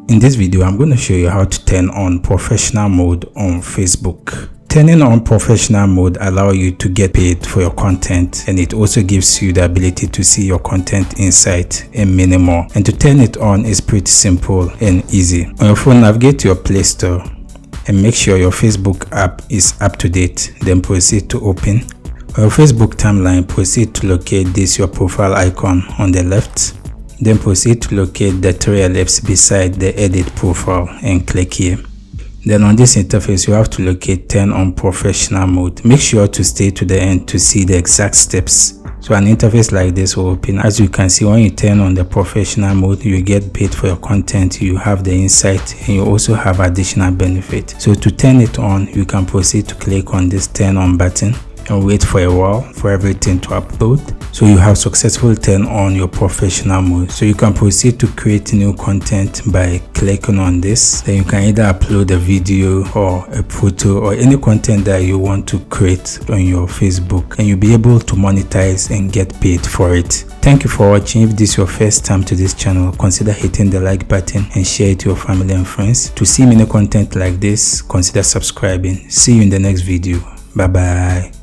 In this video, I'm going to show you how to turn on professional mode on Facebook. Turning on professional mode allows you to get paid for your content, and it also gives you the ability to see your content inside and many more. And to turn it on is pretty simple and easy. On your phone, navigate to your Play Store and make sure your Facebook app is up to date. Then proceed to open. On your Facebook timeline, proceed to locate this your profile icon on the left. Then proceed to locate the three ellipses beside the edit profile and click here. Then on this interface, you have to locate turn on professional mode. Make sure to stay to the end to see the exact steps. So an interface like this will open. As you can see, when you turn on the professional mode, you get paid for your content, you have the insight, and you also have additional benefit. So to turn it on, you can proceed to click on this turn on button and wait for a while for everything to upload. So you have successfully turned on your professional mode. So you can proceed to create new content by clicking on this. Then you can either upload a video or a photo or any content that you want to create on your Facebook, and you'll be able to monetize and get paid for it. Thank you for watching. If this is your first time to this channel, consider hitting the like button and share it to your family and friends. To see many content like this, consider subscribing. See you in the next video. Bye bye.